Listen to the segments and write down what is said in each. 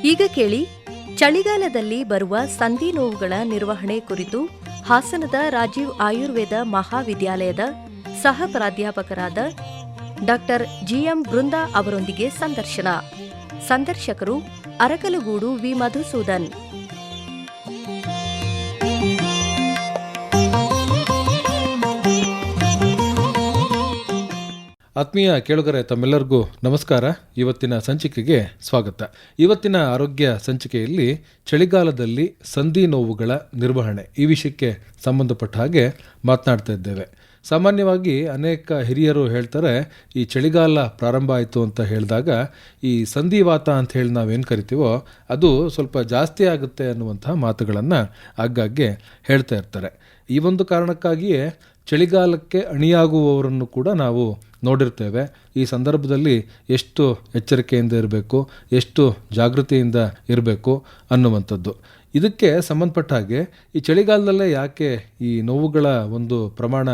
ಈಗ ಕೇಳಿ, ಚಳಿಗಾಲದಲ್ಲಿ ಬರುವ ಸಂಧಿ ನೋವುಗಳ ನಿರ್ವಹಣೆ ಕುರಿತು ಹಾಸನದ ರಾಜೀವ್ ಆಯುರ್ವೇದ ಮಹಾವಿದ್ಯಾಲಯದ ಸಹ ಪ್ರಾಧ್ಯಾಪಕರಾದ ಡಾ. ಜಿಎಂ ಬೃಂದಾ ಅವರೊಂದಿಗೆ ಸಂದರ್ಶನ. ಸಂದರ್ಶಕರು ಅರಕಲಗೂಡು ವಿ. ಮಧುಸೂದನ್. ಆತ್ಮೀಯ ಕೇಳುಗರೆ, ತಮ್ಮೆಲ್ಲರಿಗೂ ನಮಸ್ಕಾರ. ಇವತ್ತಿನ ಸಂಚಿಕೆಗೆ ಸ್ವಾಗತ. ಇವತ್ತಿನ ಆರೋಗ್ಯ ಸಂಚಿಕೆಯಲ್ಲಿ ಚಳಿಗಾಲದಲ್ಲಿ ಸಂಧಿ ನೋವುಗಳ ನಿರ್ವಹಣೆ ಈ ವಿಷಯಕ್ಕೆ ಸಂಬಂಧಪಟ್ಟ ಹಾಗೆ ಮಾತನಾಡ್ತಾ ಇದ್ದೇವೆ. ಸಾಮಾನ್ಯವಾಗಿ ಅನೇಕ ಹಿರಿಯರು ಹೇಳ್ತಾರೆ, ಈ ಚಳಿಗಾಲ ಪ್ರಾರಂಭ ಆಯಿತು ಅಂತ ಹೇಳಿದಾಗ ಈ ಸಂಧಿವಾತ ಅಂತ ಹೇಳಿ ನಾವೇನು ಕರಿತೀವೋ ಅದು ಸ್ವಲ್ಪ ಜಾಸ್ತಿ ಆಗುತ್ತೆ ಅನ್ನುವಂಥ ಮಾತುಗಳನ್ನು ಆಗಾಗ್ಗೆ ಹೇಳ್ತಾ ಇರ್ತಾರೆ. ಈ ಒಂದು ಕಾರಣಕ್ಕಾಗಿಯೇ ಚಳಿಗಾಲಕ್ಕೆ ಅಣಿಯಾಗುವವರನ್ನು ಕೂಡ ನಾವು ನೋಡಿರ್ತೇವೆ. ಈ ಸಂದರ್ಭದಲ್ಲಿ ಎಷ್ಟು ಎಚ್ಚರಿಕೆಯಿಂದ ಇರಬೇಕು, ಎಷ್ಟು ಜಾಗೃತಿಯಿಂದ ಇರಬೇಕು ಅನ್ನುವಂಥದ್ದು. ಇದಕ್ಕೆ ಸಂಬಂಧಪಟ್ಟ ಹಾಗೆ ಈ ಚಳಿಗಾಲದಲ್ಲೇ ಯಾಕೆ ಈ ನೋವುಗಳ ಒಂದು ಪ್ರಮಾಣ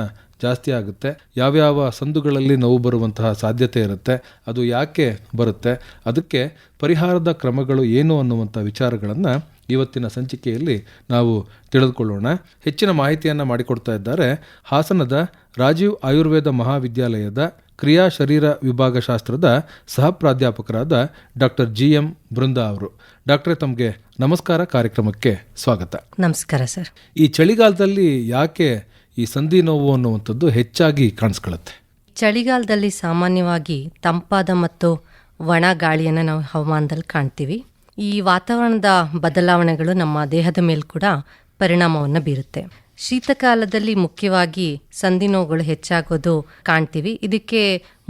ಜಾಸ್ತಿ ಆಗುತ್ತೆ, ಯಾವ್ಯಾವ ಸಂದುಗಳಲ್ಲಿ ನೋವು ಬರುವಂತಹ ಸಾಧ್ಯತೆ ಇರುತ್ತೆ, ಅದು ಯಾಕೆ ಬರುತ್ತೆ, ಅದಕ್ಕೆ ಪರಿಹಾರದ ಕ್ರಮಗಳು ಏನು ಅನ್ನುವಂಥ ವಿಚಾರಗಳನ್ನು ಇವತ್ತಿನ ಸಂಚಿಕೆಯಲ್ಲಿ ನಾವು ತಿಳಿದುಕೊಳ್ಳೋಣ. ಹೆಚ್ಚಿನ ಮಾಹಿತಿಯನ್ನು ಮಾಡಿಕೊಡ್ತಾ ಇದ್ದಾರೆ ಹಾಸನದ ರಾಜೀವ್ ಆಯುರ್ವೇದ ಮಹಾವಿದ್ಯಾಲಯದ ಕ್ರಿಯಾ ಶರೀರ ವಿಭಾಗಶಾಸ್ತ್ರದ ಸಹ ಪ್ರಾಧ್ಯಾಪಕರಾದ ಡಾ. ಜಿಎಂ ಬೃಂದಾ ಅವರು. ಡಾಕ್ಟ್ರೇ, ತಮಗೆ ನಮಸ್ಕಾರ, ಕಾರ್ಯಕ್ರಮಕ್ಕೆ ಸ್ವಾಗತ. ನಮಸ್ಕಾರ ಸರ್. ಈ ಚಳಿಗಾಲದಲ್ಲಿ ಯಾಕೆ ಈ ಸಂಧಿ ನೋವು ಅನ್ನುವಂಥದ್ದು ಹೆಚ್ಚಾಗಿ ಕಾಣಿಸ್ಕೊಳ್ಳುತ್ತೆ? ಚಳಿಗಾಲದಲ್ಲಿ ಸಾಮಾನ್ಯವಾಗಿ ತಂಪಾದ ಮತ್ತು ಒಣ ಗಾಳಿಯನ್ನು ನಾವು ಹವಾಮಾನದಲ್ಲಿ ಕಾಣ್ತೀವಿ. ಈ ವಾತಾವರಣದ ಬದಲಾವಣೆಗಳು ನಮ್ಮ ದೇಹದ ಮೇಲೆ ಕೂಡ ಪರಿಣಾಮವನ್ನು ಬೀರುತ್ತೆ. ಶೀತಕಾಲದಲ್ಲಿ ಮುಖ್ಯವಾಗಿ ಸಂಧಿ ನೋವುಗಳು ಹೆಚ್ಚಾಗೋದು ಕಾಣ್ತೀವಿ. ಇದಕ್ಕೆ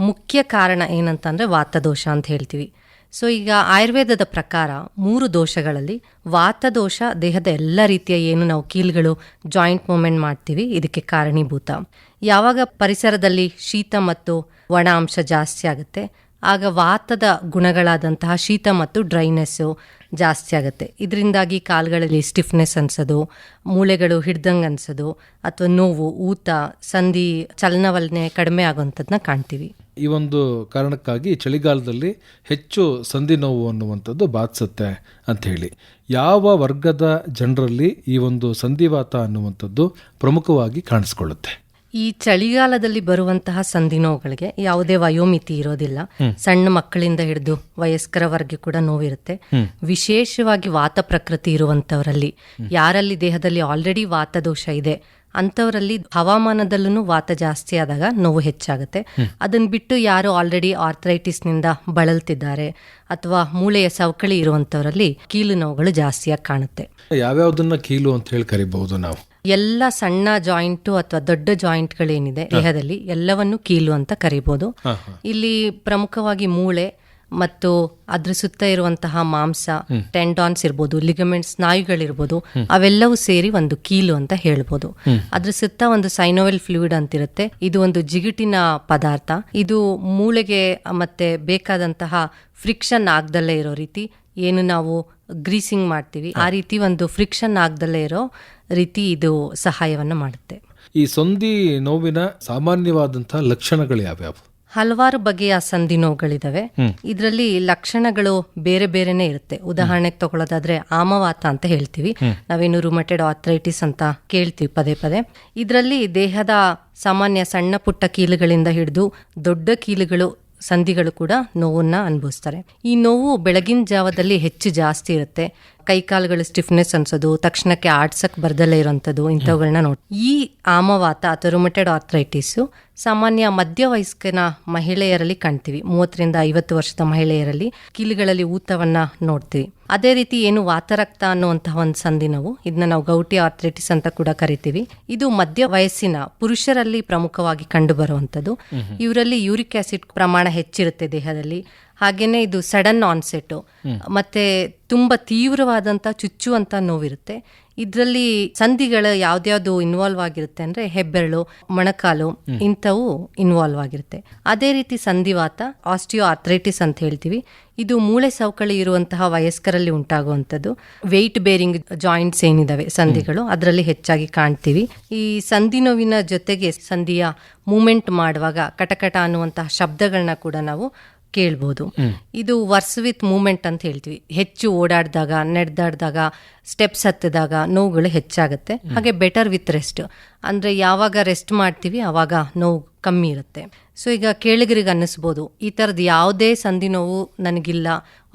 ಮುಖ್ಯ ಕಾರಣ ಏನಂತಂದರೆ ವಾತದೋಷ ಅಂತ ಹೇಳ್ತೀವಿ. ಸೊ ಈಗ ಆಯುರ್ವೇದದ ಪ್ರಕಾರ 3 ದೋಷಗಳಲ್ಲಿ ವಾತದೋಷ ದೇಹದ ಎಲ್ಲ ರೀತಿಯ ಏನು ನಾವು ಕೀಲುಗಳು ಜಾಯಿಂಟ್ ಮೂವ್ಮೆಂಟ್ ಮಾಡ್ತೀವಿ ಇದಕ್ಕೆ ಕಾರಣೀಭೂತ. ಯಾವಾಗ ಪರಿಸರದಲ್ಲಿ ಶೀತ ಮತ್ತು ಒಣ ಅಂಶ ಜಾಸ್ತಿ ಆಗುತ್ತೆ ಆಗ ವಾತದ ಗುಣಗಳಾದಂತಹ ಶೀತ ಮತ್ತು ಡ್ರೈನೆಸ್ಸು ಜಾಸ್ತಿ ಆಗುತ್ತೆ. ಇದರಿಂದಾಗಿ ಕಾಲುಗಳಲ್ಲಿ ಸ್ಟಿಫ್ನೆಸ್ ಅನ್ಸೋದು, ಮೂಳೆಗಳು ಹಿಡ್ದಂಗೆ ಅನ್ಸೋದು, ಅಥವಾ ನೋವು, ಊತ, ಸಂಧಿ ಚಲನವಲನೆ ಕಡಿಮೆ ಆಗುವಂಥದ್ದನ್ನ ಕಾಣ್ತೀವಿ. ಈ ಒಂದು ಕಾರಣಕ್ಕಾಗಿ ಚಳಿಗಾಲದಲ್ಲಿ ಹೆಚ್ಚು ಸಂಧಿ ನೋವು ಅನ್ನುವಂಥದ್ದು ಬಾಧಿಸುತ್ತೆ ಅಂಥೇಳಿ. ಯಾವ ವರ್ಗದ ಜನರಲ್ಲಿ ಈ ಒಂದು ಸಂಧಿವಾತ ಅನ್ನುವಂಥದ್ದು ಪ್ರಮುಖವಾಗಿ ಕಾಣಿಸ್ಕೊಳ್ಳುತ್ತೆ? ಈ ಚಳಿಗಾಲದಲ್ಲಿ ಬರುವಂತಹ ಸಂಧಿ ನೋವುಗಳಿಗೆ ಯಾವುದೇ ವಯೋಮಿತಿ ಇರೋದಿಲ್ಲ. ಸಣ್ಣ ಮಕ್ಕಳಿಂದ ಹಿಡಿದು ವಯಸ್ಕರವರೆಗೆ ಕೂಡ ನೋವಿರುತ್ತೆ. ವಿಶೇಷವಾಗಿ ವಾತ ಪ್ರಕೃತಿ ಇರುವಂತವರಲ್ಲಿ, ಯಾರಲ್ಲಿ ದೇಹದಲ್ಲಿ ಆಲ್ರೆಡಿ ವಾತದೋಷ ಇದೆ ಅಂಥವರಲ್ಲಿ ಹವಾಮಾನದಲ್ಲೂ ವಾತ ಜಾಸ್ತಿ ಆದಾಗ ನೋವು ಹೆಚ್ಚಾಗುತ್ತೆ. ಅದನ್ನು ಬಿಟ್ಟು ಯಾರು ಆಲ್ರೆಡಿ ಆರ್ಥರೈಟಿಸ್ನಿಂದ ಬಳಲ್ತಿದ್ದಾರೆ ಅಥವಾ ಮೂಳೆಯ ಸವಕಳಿ ಇರುವಂಥವರಲ್ಲಿ ಕೀಲು ನೋವುಗಳು ಜಾಸ್ತಿಯಾಗಿ ಕಾಣುತ್ತೆ. ಯಾವ್ಯಾವುದನ್ನ ಕೀಲು ಅಂತ ಹೇಳಿ ಕರಿಬಹುದು ನಾವು? ಎಲ್ಲ ಸಣ್ಣ ಜಾಯಿಂಟು ಅಥವಾ ದೊಡ್ಡ ಜಾಯಿಂಟ್ಗಳೇನಿದೆ ದೇಹದಲ್ಲಿ ಎಲ್ಲವನ್ನು ಕೀಲು ಅಂತ ಕರಿಬಹುದು. ಇಲ್ಲಿ ಪ್ರಮುಖವಾಗಿ ಮೂಳೆ ಮತ್ತು ಅದ್ರ ಸುತ್ತ ಇರುವಂತಹ ಮಾಂಸ, ಟೆಂಡಾನ್ಸ್ ಇರ್ಬೋದು, ಲಿಗಮೆಂಟ್ ಸ್ನಾಯುಗಳಿರ್ಬೋದು, ಅವೆಲ್ಲವೂ ಸೇರಿ ಒಂದು ಕೀಲು ಅಂತ ಹೇಳ್ಬೋದು. ಅದ್ರ ಸುತ್ತ ಒಂದು ಸೈನೋವೆಲ್ ಫ್ಲೂಯಿಡ್ ಅಂತಿರುತ್ತೆ. ಇದು ಒಂದು ಜಿಗುಟಿನ ಪದಾರ್ಥ. ಇದು ಮೂಳೆಗೆ ಮತ್ತೆ ಬೇಕಾದಂತಹ ಫ್ರಿಕ್ಷನ್ ಆಗದಲ್ಲೇ ಇರೋ ರೀತಿ, ಏನು ನಾವು ಗ್ರೀಸಿಂಗ್ ಮಾಡ್ತೀವಿ ಆ ರೀತಿ ಒಂದು ಫ್ರಿಕ್ಷನ್ ಆಗದಲ್ಲೇ ಇರೋ ರೀತಿ ಇದು ಸಹಾಯವನ್ನು ಮಾಡುತ್ತೆ. ಈ ಸಂಧಿ ನೋವಿನ ಸಾಮಾನ್ಯವಾದಂತಹ ಲಕ್ಷಣಗಳು ಯಾವ್ಯಾವು? ಹಲವಾರು ಬಗೆಯ ಸಂಧಿ ನೋವುಗಳಿದಾವೆ. ಇದರಲ್ಲಿ ಲಕ್ಷಣಗಳು ಬೇರೆ ಬೇರೆನೆ ಇರುತ್ತೆ. ಉದಾಹರಣೆಗೆ ತಗೊಳ್ಳೋದಾದ್ರೆ ಆಮವಾತ ಅಂತ ಹೇಳ್ತೀವಿ. ನಾವೇನು ರುಮಟೆಡ್ ಆರ್ಥರೈಟಿಸ್ ಅಂತ ಕೇಳ್ತೀವಿ ಪದೇ ಪದೇ. ಇದರಲ್ಲಿ ದೇಹದ ಸಾಮಾನ್ಯ ಸಣ್ಣ ಪುಟ್ಟ ಕೀಲುಗಳಿಂದ ಹಿಡಿದು ದೊಡ್ಡ ಕೀಲುಗಳು, ಸಂಧಿಗಳು ಕೂಡ ನೋವನ್ನ ಅನುಭವಿಸ್ತಾರೆ. ಈ ನೋವು ಬೆಳಗಿನ ಜಾವದಲ್ಲಿ ಹೆಚ್ಚು ಜಾಸ್ತಿ ಇರುತ್ತೆ. ಕೈಕಾಲುಗಳು ಸ್ಟಿಫ್ನೆಸ್ ಅನ್ಸೋದು, ತಕ್ಷಣಕ್ಕೆ ಆಡ್ಸಕ್ ಬರ್ದಲ್ಲೇ ಇರೋಂಥದ್ದು, ಇಂಥವುಗಳನ್ನ ನೋಡಿ. ಈ ಆಮವಾತ ಅಥವಾ ರುಮಟೆಡ್ ಆರ್ಥರೈಟಿಸ್ ಸಾಮಾನ್ಯ ಮಧ್ಯವಯಸ್ಕನ ಮಹಿಳೆಯರಲ್ಲಿ ಕಾಣ್ತೀವಿ. 30ರಿಂದ 50 ವರ್ಷದ ಮಹಿಳೆಯರಲ್ಲಿ ಕೀಲುಗಳಲ್ಲಿ ಊತವನ್ನ ನೋಡ್ತೀವಿ. ಅದೇ ರೀತಿ ಏನು ವಾತರಕ್ತ ಅನ್ನುವಂತಹ ಒಂದು ಸಂಧಿ ನೋವು, ಇದನ್ನ ನಾವು ಗೌಟಿ ಆರ್ಥರೈಟಿಸ್ ಅಂತ ಕೂಡ ಕರಿತೀವಿ. ಇದು ಮಧ್ಯ ವಯಸ್ಸಿನ ಪುರುಷರಲ್ಲಿ ಪ್ರಮುಖವಾಗಿ ಕಂಡು ಬರುವಂಥದ್ದು. ಇವರಲ್ಲಿ ಯೂರಿಕ್ ಆಸಿಡ್ ಪ್ರಮಾಣ ಹೆಚ್ಚಿರುತ್ತೆ ದೇಹದಲ್ಲಿ. ಹಾಗೇನೆ ಇದು ಸಡನ್ ಆನ್ಸೆಟ್ ಮತ್ತೆ ತುಂಬಾ ತೀವ್ರವಾದಂತ ಚುಚ್ಚುವಂತ ನೋವಿರುತ್ತೆ. ಇದರಲ್ಲಿ ಸಂಧಿಗಳು ಯಾವ್ದ್ಯಾವ್ದು ಇನ್ವಾಲ್ವ್ ಆಗಿರುತ್ತೆ ಅಂದ್ರೆ ಹೆಬ್ಬೆರಳು, ಮೊಣಕಾಲು ಇಂಥವು ಇನ್ವಾಲ್ವ್ ಆಗಿರುತ್ತೆ. ಅದೇ ರೀತಿ ಸಂಧಿವಾತ, ಆಸ್ಟಿಯೋ ಆರ್ಥರೈಟಿಸ್ ಅಂತ ಹೇಳ್ತೀವಿ. ಇದು ಮೂಳೆ ಸವಕಳಿ ಇರುವಂತಹ ವಯಸ್ಕರಲ್ಲಿ ಉಂಟಾಗುವಂಥದ್ದು. ವೆಯ್ಟ್ ಬೇರಿಂಗ್ ಜಾಯಿಂಟ್ಸ್ ಏನಿದಾವೆ ಸಂಧಿಗಳು, ಅದರಲ್ಲಿ ಹೆಚ್ಚಾಗಿ ಕಾಣ್ತೀವಿ. ಈ ಸಂಧಿ ನೋವಿನ ಜೊತೆಗೆ ಸಂಧಿಯ ಮೂಮೆಂಟ್ ಮಾಡುವಾಗ ಕಟಕಟ ಅನ್ನುವಂತಹ ಶಬ್ದಗಳನ್ನ ಕೂಡ ನಾವು ಕೇಳ್ಬೋದು. ಇದು ವರ್ಸ್ ವಿತ್ ಮೂಮೆಂಟ್ ಅಂತ ಹೇಳ್ತೀವಿ. ಹೆಚ್ಚು ಓಡಾಡಿದಾಗ, ನಡೆದಾಡಿದಾಗ, ಸ್ಟೆಪ್ಸ್ ಹತ್ತಿದಾಗ ನೋವುಗಳು ಹೆಚ್ಚಾಗುತ್ತೆ. ಹಾಗೆ ಬೆಟರ್ ವಿತ್ ರೆಸ್ಟ್, ಅಂದರೆ ಯಾವಾಗ ರೆಸ್ಟ್ ಮಾಡ್ತೀವಿ ಆವಾಗ ನೋವು ಕಮ್ಮಿ ಇರುತ್ತೆ. ಸೊ ಈಗ ಕೇಳಿಗರಿಗೆ ಅನ್ನಿಸ್ಬೋದು, ಈ ಥರದ್ದು ಯಾವುದೇ ಸಂಧಿ ನೋವು ನನಗಿಲ್ಲ,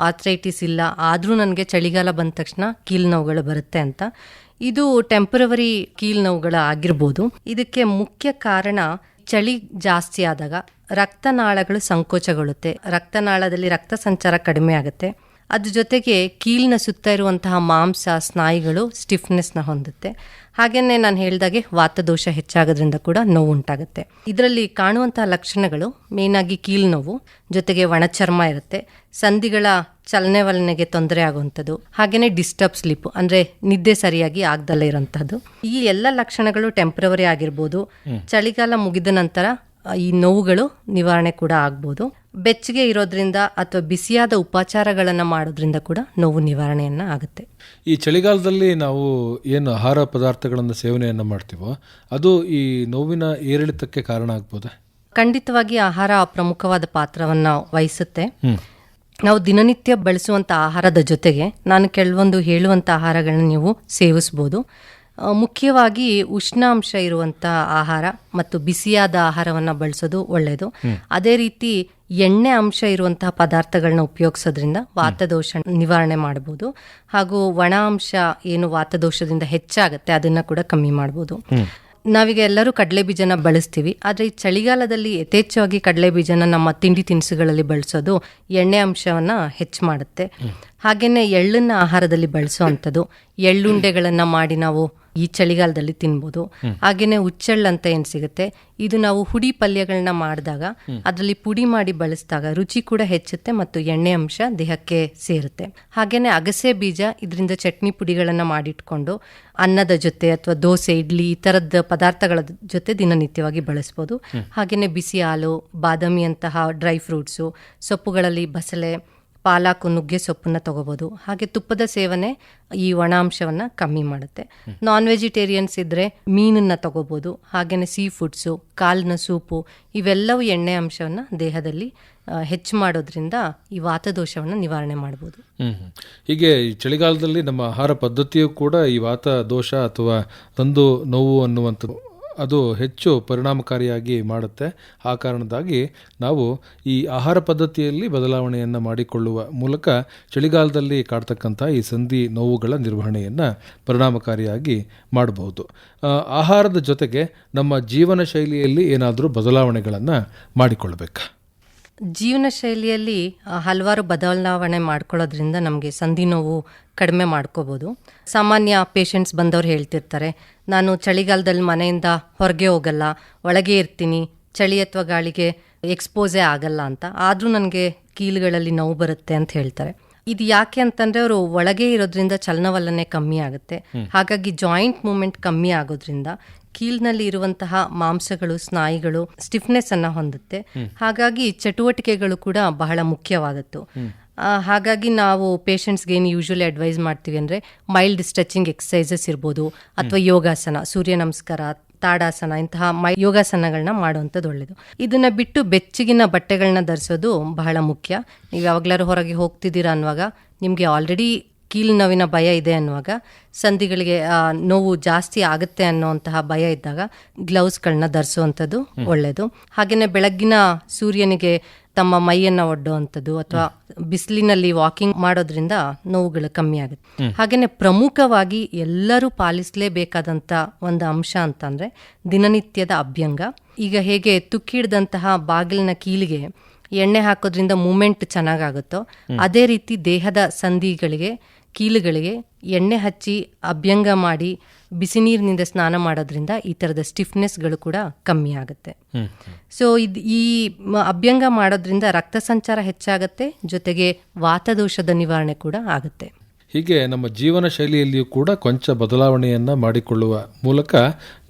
ಆರ್ಥ್ರೈಟಿಸ್ ಇಲ್ಲ, ಆದರೂ ನನಗೆ ಚಳಿಗಾಲ ಬಂದ ತಕ್ಷಣ ಕೀಲು ನೋವುಗಳು ಬರುತ್ತೆ ಅಂತ. ಇದು ಟೆಂಪರವರಿ ಕೀಲು ನೋವುಗಳು ಆಗಿರ್ಬೋದು. ಇದಕ್ಕೆ ಮುಖ್ಯ ಕಾರಣ ಚಳಿ ಜಾಸ್ತಿ ಆದಾಗ ರಕ್ತನಾಳಗಳು ಸಂಕೋಚಗೊಳ್ಳುತ್ತೆ, ರಕ್ತನಾಳದಲ್ಲಿ ರಕ್ತ ಸಂಚಾರ ಕಡಿಮೆ ಆಗುತ್ತೆ. ಅದ್ರ ಜೊತೆಗೆ ಕೀಲಿನ ಸುತ್ತ ಇರುವಂತಹ ಮಾಂಸ, ಸ್ನಾಯುಗಳು ಸ್ಟಿಫ್ನೆಸ್ನ ಹೊಂದುತ್ತೆ. ಹಾಗೆಯೇ ನಾನು ಹೇಳಿದಾಗೆ ವಾತದೋಷ ಹೆಚ್ಚಾಗೋದ್ರಿಂದ ಕೂಡ ನೋವು ಉಂಟಾಗುತ್ತೆ. ಇದರಲ್ಲಿ ಕಾಣುವಂತಹ ಲಕ್ಷಣಗಳು ಮೇಯ್ನಾಗಿ ಕೀಲು ನೋವು, ಜೊತೆಗೆ ಒಣಚರ್ಮ ಇರುತ್ತೆ, ಸಂಧಿಗಳ ಚಲನೆವಲನೆಗೆ ತೊಂದರೆ ಆಗುವಂಥದ್ದು, ಹಾಗೆಯೇ ಡಿಸ್ಟರ್ಬ್ ಸ್ಲೀಪ್ ಅಂದರೆ ನಿದ್ದೆ ಸರಿಯಾಗಿ ಆಗದಲ್ಲೇ ಇರೋಂಥದ್ದು. ಈ ಎಲ್ಲ ಲಕ್ಷಣಗಳು ಟೆಂಪ್ರವರಿ ಆಗಿರ್ಬೋದು. ಚಳಿಗಾಲ ಮುಗಿದ ನಂತರ ಈ ನೋವುಗಳು ನಿವಾರಣೆ ಕೂಡ ಆಗ್ಬೋದು. ಬೆಚ್ಚಗೆ ಇರೋದ್ರಿಂದ ಅಥವಾ ಬಿಸಿಯಾದ ಉಪಚಾರಗಳನ್ನು ಮಾಡೋದ್ರಿಂದ ಕೂಡ ನೋವು ನಿವಾರಣೆಯನ್ನು ಆಗುತ್ತೆ. ಈ ಚಳಿಗಾಲದಲ್ಲಿ ನಾವು ಏನು ಆಹಾರ ಪದಾರ್ಥಗಳನ್ನು ಸೇವನೆಯನ್ನು ಮಾಡ್ತೀವೋ ಅದು ಈ ನೋವಿನ ಏರಿಳಿತಕ್ಕೆ ಕಾರಣ ಆಗ್ಬೋದಾ? ಖಂಡಿತವಾಗಿ ಆಹಾರ ಪ್ರಮುಖವಾದ ಪಾತ್ರವನ್ನು ವಹಿಸುತ್ತೆ. ನಾವು ದಿನನಿತ್ಯ ಬಳಸುವಂಥ ಆಹಾರದ ಜೊತೆಗೆ ನಾನು ಕೆಲವೊಂದು ಹೇಳುವಂಥ ಆಹಾರಗಳನ್ನ ನೀವು ಸೇವಿಸ್ಬೋದು. ಮುಖ್ಯವಾಗಿ ಉಷ್ಣಾಂಶ ಇರುವಂಥ ಆಹಾರ ಮತ್ತು ಬಿಸಿಯಾದ ಆಹಾರವನ್ನು ಬಳಸೋದು ಒಳ್ಳೆಯದು. ಅದೇ ರೀತಿ ಎಣ್ಣೆ ಅಂಶ ಇರುವಂತಹ ಪದಾರ್ಥಗಳನ್ನ ಉಪಯೋಗಿಸೋದ್ರಿಂದ ವಾತದೋಷ ನಿವಾರಣೆ ಮಾಡ್ಬೋದು. ಹಾಗೂ ಒಣ ಅಂಶ ಏನು ವಾತದೋಷದಿಂದ ಹೆಚ್ಚಾಗುತ್ತೆ ಅದನ್ನು ಕೂಡ ಕಮ್ಮಿ ಮಾಡ್ಬೋದು. ನಾವೀಗ ಎಲ್ಲರೂ ಕಡಲೆ ಬೀಜನ ಬಳಸ್ತೀವಿ, ಆದರೆ ಈ ಚಳಿಗಾಲದಲ್ಲಿ ಯಥೇಚ್ಛವಾಗಿ ಕಡಲೆ ಬೀಜನ ನಮ್ಮ ತಿಂಡಿ ತಿನಿಸುಗಳಲ್ಲಿ ಬಳಸೋದು ಎಣ್ಣೆ ಅಂಶವನ್ನು ಹೆಚ್ಚು ಮಾಡುತ್ತೆ. ಹಾಗೆಯೇ ಎಳ್ಳನ್ನು ಆಹಾರದಲ್ಲಿ ಬಳಸೋವಂಥದ್ದು, ಎಳ್ಳುಂಡೆಗಳನ್ನು ಮಾಡಿ ನಾವು ಈ ಚಳಿಗಾಲದಲ್ಲಿ ತಿನ್ಬೋದು. ಹಾಗೆಯೇ ಹುಚ್ಚೆಳ್ಳು ಅಂತ ಏನು ಸಿಗುತ್ತೆ, ಇದು ನಾವು ಹುಡಿ ಪಲ್ಯಗಳನ್ನ ಮಾಡಿದಾಗ ಅದರಲ್ಲಿ ಪುಡಿ ಮಾಡಿ ಬಳಸಿದಾಗ ರುಚಿ ಕೂಡ ಹೆಚ್ಚುತ್ತೆ ಮತ್ತು ಎಣ್ಣೆ ಅಂಶ ದೇಹಕ್ಕೆ ಸೇರುತ್ತೆ. ಹಾಗೆಯೇ ಅಗಸೆ ಬೀಜ, ಇದರಿಂದ ಚಟ್ನಿ ಪುಡಿಗಳನ್ನು ಮಾಡಿಟ್ಕೊಂಡು ಅನ್ನದ ಜೊತೆ ಅಥವಾ ದೋಸೆ, ಇಡ್ಲಿ ಈ ಥರದ ಪದಾರ್ಥಗಳ ಜೊತೆ ದಿನನಿತ್ಯವಾಗಿ ಬಳಸ್ಬೋದು. ಹಾಗೆಯೇ ಬಿಸಿ ಹಾಲು, ಬಾದಾಮಿ ಅಂತಹ ಡ್ರೈ ಫ್ರೂಟ್ಸು, ಸೊಪ್ಪುಗಳಲ್ಲಿ ಬಸಳೆ, ಪಾಲಾಕು, ನುಗ್ಗೆ ಸೊಪ್ಪನ್ನು ತಗೋಬೋದು. ಹಾಗೆ ತುಪ್ಪದ ಸೇವನೆ ಈ ಒಣಾಂಶವನ್ನು ಕಮ್ಮಿ ಮಾಡುತ್ತೆ. ನಾನ್ ವೆಜಿಟೇರಿಯನ್ಸ್ ಇದ್ದರೆ ಮೀನನ್ನು ತಗೋಬೋದು. ಹಾಗೆಯೇ ಸೀ ಫುಡ್ಸು, ಕಾಳಿನ ಸೂಪು ಇವೆಲ್ಲವೂ ಎಣ್ಣೆ ಅಂಶವನ್ನು ದೇಹದಲ್ಲಿ ಹೆಚ್ಚು ಮಾಡೋದ್ರಿಂದ ಈ ವಾತದೋಷವನ್ನು ನಿವಾರಣೆ ಮಾಡ್ಬೋದು. ಹೀಗೆ ಈ ಚಳಿಗಾಲದಲ್ಲಿ ನಮ್ಮ ಆಹಾರ ಪದ್ಧತಿಯು ಕೂಡ ಈ ವಾತದೋಷ ಅಥವಾ ತಂದು ನೋವು ಅನ್ನುವಂಥದ್ದು ಅದು ಹೆಚ್ಚು ಪರಿಣಾಮಕಾರಿಯಾಗಿ ಮಾಡುತ್ತೆ. ಆ ಕಾರಣದಾಗಿ ನಾವು ಈ ಆಹಾರ ಪದ್ಧತಿಯಲ್ಲಿ ಬದಲಾವಣೆಯನ್ನು ಮಾಡಿಕೊಳ್ಳುವ ಮೂಲಕ ಚಳಿಗಾಲದಲ್ಲಿ ಕಾಡ್ತಕ್ಕಂಥ ಈ ಸಂಧಿ ನೋವುಗಳ ನಿರ್ವಹಣೆಯನ್ನು ಪರಿಣಾಮಕಾರಿಯಾಗಿ ಮಾಡಬಹುದು. ಆಹಾರದ ಜೊತೆಗೆ ನಮ್ಮ ಜೀವನ ಶೈಲಿಯಲ್ಲಿ ಏನಾದರೂ ಬದಲಾವಣೆಗಳನ್ನು ಮಾಡಿಕೊಳ್ಬೇಕಾ? ಜೀವನ ಶೈಲಿಯಲ್ಲಿ ಹಲವಾರು ಬದಲಾವಣೆ ಮಾಡ್ಕೊಳ್ಳೋದ್ರಿಂದ ನಮಗೆ ಸಂಧಿ ನೋವು ಕಡಿಮೆ ಮಾಡ್ಕೋಬೋದು. ಸಾಮಾನ್ಯ ಪೇಷಂಟ್ಸ್ ಬಂದವರು ಹೇಳ್ತಿರ್ತಾರೆ, ನಾನು ಚಳಿಗಾಲದಲ್ಲಿ ಮನೆಯಿಂದ ಹೊರಗೆ ಹೋಗಲ್ಲ, ಒಳಗೆ ಇರ್ತೀನಿ, ಚಳಿ ಅಥವಾ ಗಾಳಿಗೆ ಎಕ್ಸ್ಪೋಸೇ ಆಗಲ್ಲ ಅಂತ, ಆದರೂ ನನಗೆ ಕೀಲುಗಳಲ್ಲಿ ನೋವು ಬರುತ್ತೆ ಅಂತ ಹೇಳ್ತಾರೆ. ಇದು ಯಾಕೆ ಅಂತಂದರೆ ಅವರು ಒಳಗೆ ಇರೋದ್ರಿಂದ ಚಲನವಲನೆ ಕಮ್ಮಿ ಆಗುತ್ತೆ. ಹಾಗಾಗಿ ಜಾಯಿಂಟ್ ಮೂವ್ಮೆಂಟ್ ಕಮ್ಮಿ ಆಗೋದ್ರಿಂದ ಕೀಲ್ನಲ್ಲಿ ಇರುವಂತಹ ಮಾಂಸಗಳು, ಸ್ನಾಯುಗಳು ಸ್ಟಿಫ್ನೆಸ್ ಅನ್ನ ಹೊಂದುತ್ತೆ. ಹಾಗಾಗಿ ಚಟುವಟಿಕೆಗಳು ಕೂಡ ಬಹಳ ಮುಖ್ಯವಾದದ್ದು. ಹಾಗಾಗಿ ನಾವು ಪೇಷಂಟ್ಸ್ಗೆ ಏನು ಯೂಶುವಲಿ ಅಡ್ವೈಸ್ ಮಾಡ್ತೀವಿ ಅಂದರೆ ಮೈಲ್ಡ್ ಸ್ಟ್ರೆಚಿಂಗ್ ಎಕ್ಸಸೈಸಸ್ ಇರ್ಬೋದು, ಅಥವಾ ಯೋಗಾಸನ, ಸೂರ್ಯ ನಮಸ್ಕಾರ, ತಾಡಾಸನ ಇಂತಹ ಯೋಗಾಸನಗಳನ್ನ ಮಾಡುವಂಥದ್ದು ಒಳ್ಳೆಯದು. ಇದನ್ನು ಬಿಟ್ಟು ಬೆಚ್ಚಗಿನ ಬಟ್ಟೆಗಳನ್ನ ಧರಿಸೋದು ಬಹಳ ಮುಖ್ಯ. ನೀವು ಯಾವಾಗಲಾರು ಹೊರಗೆ ಹೋಗ್ತಿದ್ದೀರಾ ಅನ್ನುವಾಗ, ನಿಮಗೆ ಆಲ್ರೆಡಿ ಕೀಲು ನೋವಿನ ಭಯ ಇದೆ ಅನ್ನುವಾಗ, ಸಂಧಿಗಳಿಗೆ ನೋವು ಜಾಸ್ತಿ ಆಗುತ್ತೆ ಅನ್ನೋಂತಹ ಭಯ ಇದ್ದಾಗ ಗ್ಲೌಸ್ಗಳನ್ನ ಧರಿಸುವಂಥದ್ದು ಒಳ್ಳೆಯದು. ಹಾಗೆಯೇ ಬೆಳಗ್ಗಿನ ಸೂರ್ಯನಿಗೆ ತಮ್ಮ ಮೈಯನ್ನು ಒಡ್ಡುವಂಥದ್ದು ಅಥವಾ ಬಿಸಿಲಿನಲ್ಲಿ ವಾಕಿಂಗ್ ಮಾಡೋದ್ರಿಂದ ನೋವುಗಳು ಕಮ್ಮಿ ಆಗುತ್ತೆ. ಹಾಗೆಯೇ ಪ್ರಮುಖವಾಗಿ ಎಲ್ಲರೂ ಪಾಲಿಸಲೇಬೇಕಾದಂಥ ಒಂದು ಅಂಶ ಅಂತಂದರೆ ದಿನನಿತ್ಯದ ಅಭ್ಯಂಗ. ಈಗ ಹೇಗೆ ತುಕ್ಕಿಡ್ದಂತಹ ಬಾಗಿಲಿನ ಕೀಲಿಗೆ ಎಣ್ಣೆ ಹಾಕೋದ್ರಿಂದ ಮೂಮೆಂಟ್ ಚೆನ್ನಾಗಾಗುತ್ತೋ, ಅದೇ ರೀತಿ ದೇಹದ ಸಂಧಿಗಳಿಗೆ, ಕೀಲುಗಳಿಗೆ ಎಣ್ಣೆ ಹಚ್ಚಿ ಅಭ್ಯಂಗ ಮಾಡಿ ಬಿಸಿ ನೀರಿನಿಂದ ಸ್ನಾನ ಮಾಡೋದ್ರಿಂದ ಈ ಥರದ ಸ್ಟಿಫ್ನೆಸ್ಗಳು ಕೂಡ ಕಮ್ಮಿ ಆಗುತ್ತೆ. ಸೊ ಈ ಅಭ್ಯಂಗ ಮಾಡೋದ್ರಿಂದ ರಕ್ತ ಸಂಚಾರ ಹೆಚ್ಚಾಗುತ್ತೆ, ಜೊತೆಗೆ ವಾತದೋಷದ ನಿವಾರಣೆ ಕೂಡ ಆಗುತ್ತೆ. ಹೀಗೆ ನಮ್ಮ ಜೀವನ ಶೈಲಿಯಲ್ಲಿಯೂ ಕೂಡ ಕೊಂಚ ಬದಲಾವಣೆಯನ್ನು ಮಾಡಿಕೊಳ್ಳುವ ಮೂಲಕ